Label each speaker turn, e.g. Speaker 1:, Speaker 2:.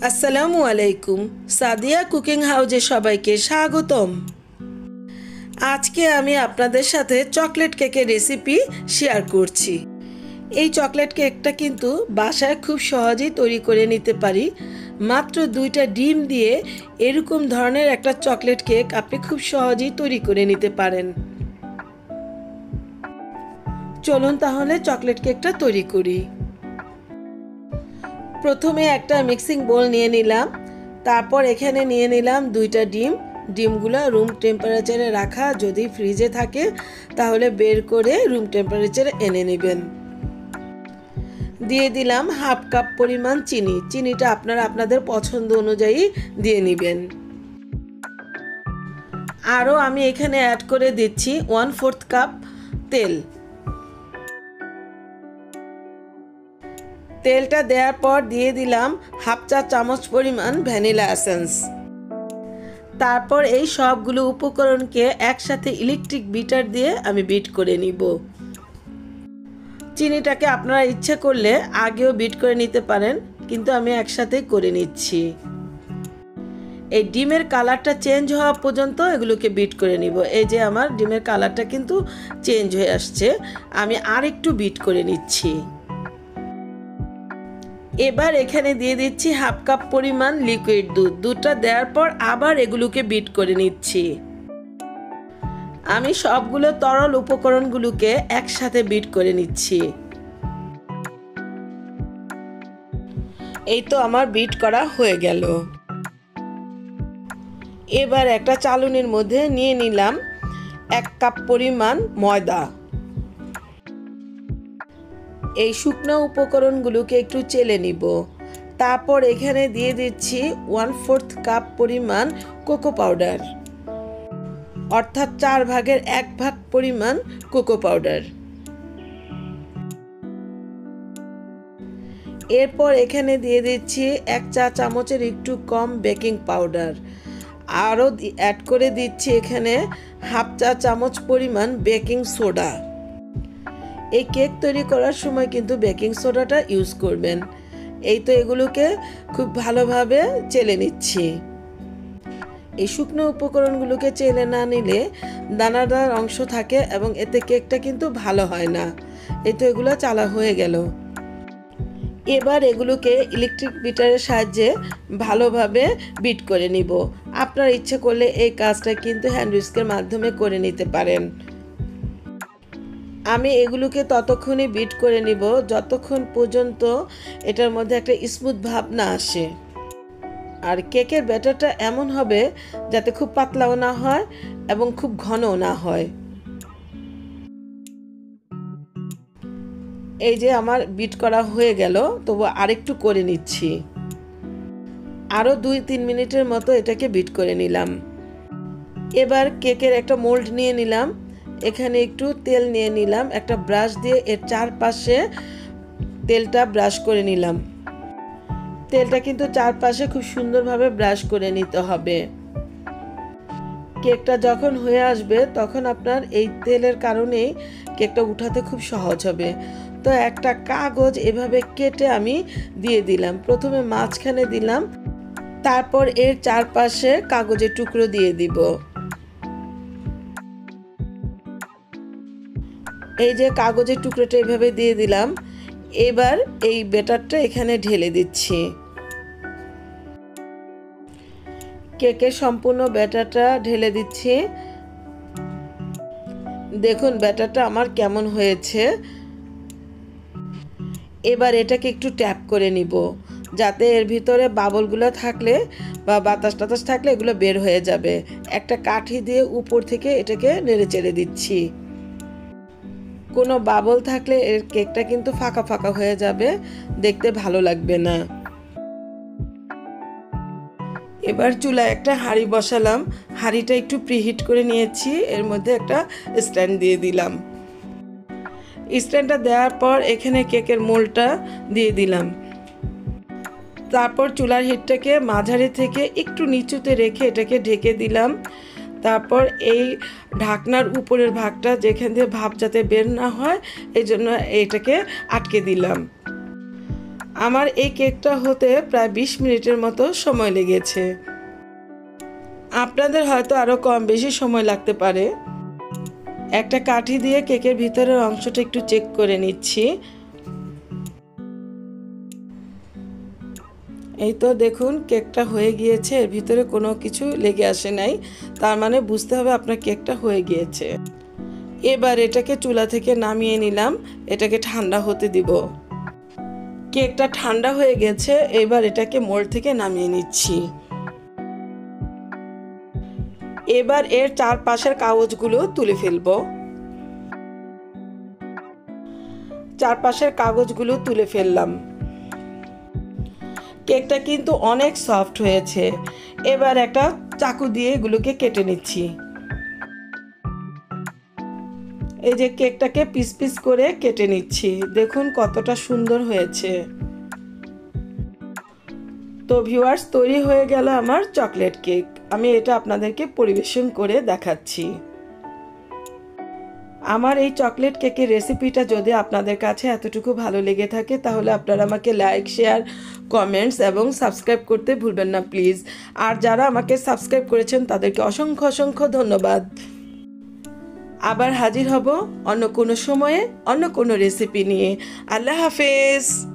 Speaker 1: আসসালামু আলাইকুম। সাদিয়া কুকিং হাউজে সবাইকে স্বাগতম। আজকে আমি আপনাদের সাথে চকলেট কেকের রেসিপি শেয়ার করছি। এই চকলেট কেকটা কিন্তু বাসায় খুব সহজেই তৈরি করে নিতে পারি। মাত্র 2টা ডিম দিয়ে এরকম ধরনের একটা চকলেট কেক আপনি খুব সহজেই তৈরি করে নিতে পারেন। চলুন তাহলে চকলেট কেকটা তৈরি করি। প্রথমে একটা মিক্সিং বোল নিয়ে নিলাম, তারপর এখানে নিয়ে নিলাম 2টা ডিম। ডিমগুলো রুম টেম্পারেচারে রাখা, যদি ফ্রিজে থাকে তাহলে বের করে রুম টেম্পারেচারে এনে নেবেন। দিয়ে দিলাম হাফ কাপ পরিমাণ চিনি। চিনিটা আপনারা আপনাদের পছন্দ অনুযায়ী দিয়ে নেবেন। আরও আমি এখানে অ্যাড করে দিচ্ছি 1/4 কাপ তেল। তেলটা দেওয়ার পর দিয়ে দিলাম হাফ চা চামচ পরিমাণ ভ্যানিলা এসেন্স। তারপর এই সবগুলো উপকরণকে একসাথে ইলেকট্রিক বিটার দিয়ে আমি বিট করে নিব। চিনিটাকে আপনারা ইচ্ছে করলে আগেও বিট করে নিতে পারেন, কিন্তু আমি একসাথেই করে নিচ্ছি। এই ডিমের কালারটা চেঞ্জ হওয়া পর্যন্ত এগুলোকে বিট করে নিব। এই যে আমার ডিমের কালারটা কিন্তু চেঞ্জ হয়ে আসছে, আমি আর একটু বিট করে নিচ্ছি। এবার এখানে দিয়ে দিচ্ছি হাফ কাপ পরিমাণ লিকুইড দুধ। দুধটা দেওয়ার পর আবার এগুলোকে বিট করে নিচ্ছি। আমি সবগুলো তরল উপকরণগুলোকে একসাথে বিট করে নিচ্ছি। এই তো আমার বিট করা হয়ে গেল। এবার একটা চালনির মধ্যে নিয়ে নিলাম 1 কাপ পরিমাণ ময়দা। এই শুকনো উপকরণগুলোকে একটু চেলে নিব। তারপর এখানে দিয়ে দিচ্ছি 1/4 কাপ পরিমাণ কোকো পাউডার, অর্থাৎ 4 ভাগের 1 ভাগ পরিমাণ কোকো পাউডার। এরপর এখানে দিয়ে দিচ্ছি 1 চা চামচের একটু কম বেকিং পাউডার। আরও অ্যাড করে দিচ্ছি এখানে হাফ চা চামচ পরিমাণ বেকিং সোডা। এই কেক তৈরি করার সময় কিন্তু বেকিং সোডাটা ইউজ করবেন। এই তো এগুলোকে খুব ভালোভাবে চেলে নিচ্ছি। এই শুকনো উপকরণগুলোকে চেলে না নিলে দানাদার অংশ থাকে এবং এতে কেকটা কিন্তু ভালো হয় না। এই তো এগুলো চালা হয়ে গেল। এবার এগুলোকে ইলেকট্রিক বিটারের সাহায্যে ভালোভাবে বিট করে নিব। আপনার ইচ্ছে করলে এই কাজটা কিন্তু হ্যান্ড হুইস্কের মাধ্যমে করে নিতে পারেন। আমি এগুলোকে ততক্ষণই বিট করে নিব যতক্ষণ পর্যন্ত এটার মধ্যে একটা স্মুথ ভাব না আসে। আর কেকের ব্যাটারটা এমন হবে যাতে খুব পাতলাও না হয় এবং খুব ঘনও না হয়। এই যে আমার বিট করা হয়ে গেল, তবু আরেকটু করে নিচ্ছি। আরও 2-3 মিনিটের মতো এটাকে বিট করে নিলাম। এবার কেকের একটা মোল্ড নিয়ে নিলাম। এখানে একটু তেল নিয়ে নিলাম, একটা ব্রাশ দিয়ে এর চারপাশে তেলটা ব্রাশ করে নিলাম। তেলটা কিন্তু চারপাশে খুব সুন্দরভাবে ব্রাশ করে নিতে হবে। কেকটা যখন হয়ে আসবে তখন আপনার এই তেলের কারণেই কেকটা উঠাতে খুব সহজ হবে। তো একটা কাগজ এভাবে কেটে আমি দিয়ে দিলাম। প্রথমে মাঝখানে দিলাম, তারপর এর চারপাশে কাগজের টুকরো দিয়ে দিব। এই যে কাগজের টুকরোটা এভাবে দিয়ে দিলাম। এবার এই ব্যাটারটা এখানে ঢেলে দিচ্ছি। কেকের সম্পূর্ণ ব্যাটারটা ঢেলে দিচ্ছি। দেখুন ব্যাটারটা আমার কেমন হয়েছে। এবার এটাকে একটু ট্যাপ করে নিব, যাতে এর ভিতরে বাবলগুলো থাকলে বা বাতাস টাতাস থাকলে এগুলো বের হয়ে যাবে। একটা কাঠি দিয়ে উপর থেকে এটাকে নেড়ে চেড়ে দিচ্ছি। কোনো বাবল থাকলে এর কেকটা কিন্তু ফাঁকা ফাঁকা হয়ে যাবে, দেখতে ভালো লাগবে না। এবার চুলায় একটা হাঁড়ি বসালাম। হাঁড়িটা একটু প্রিহিট করে নিয়েছি। এর মধ্যে একটা স্ট্যান্ড দিয়ে দিলাম। স্ট্যান্ডটা দেওয়ার পর এখানে কেকের মোল্ডটা দিয়ে দিলাম। তারপর চুলার হিটটাকে মাঝারি থেকে একটু নিচুতে রেখে এটাকে ঢেকে দিলাম। তারপর এই ঢাকনার উপরের ভাগটা যেখান দিয়ে ভাপ যাতে বের না হয় এই জন্য এটাকে আটকে দিলাম। আমার এই কেকটা হতে প্রায় 20 মিনিটের মতো সময় লেগেছে। আপনাদের হয়তো আরও কম বেশি সময় লাগতে পারে। একটা কাঠি দিয়ে কেকের ভিতরের অংশটা একটু চেক করে নিচ্ছি। এই তো দেখুন কেকটা হয়ে গিয়েছে, এর ভিতরে কোনো কিছু লেগে আসে নাই, তার মানে বুঝতে হবে আপনার কেকটা হয়ে গিয়েছে। এবার এটাকে চুলা থেকে নামিয়ে নিলাম, এটাকে ঠান্ডা হতে দিব। কেকটা ঠান্ডা হয়ে গেছে, এবার এটাকে মোল্ড থেকে নামিয়ে নিচ্ছি। এবার এর চারপাশের কাগজগুলো তুলে ফেলবো। চারপাশের কাগজগুলো তুলে ফেললাম। কেকটা কিন্তু অনেক সফট হয়েছে। এবার একটা চাকু দিয়ে এগুলোকে কেটে নিচ্ছি। এই যে কেকটাকে পিস পিস করে কেটে নিচ্ছি, দেখুন কতটা সুন্দর হয়েছে। তো ভিউয়ার্স, তৈরি হয়ে গেল আমার চকলেট কেক। আমি এটা আপনাদেরকে পরিবেশন করে দেখাচ্ছি। আমার এই চকলেট কেকের রেসিপিটা যদি আপনাদের কাছে এতটুকু ভালো লেগে থাকে তাহলে আপনারা আমাকে লাইক, শেয়ার, কমেন্টস এবং সাবস্ক্রাইব করতে ভুলবেন না প্লিজ। আর যারা আমাকে সাবস্ক্রাইব করেছেন তাদেরকে অসংখ্য অসংখ্য ধন্যবাদ। আবার হাজির হব অন্য কোনো সময়ে অন্য কোনো রেসিপি নিয়ে। আল্লাহ হাফেজ।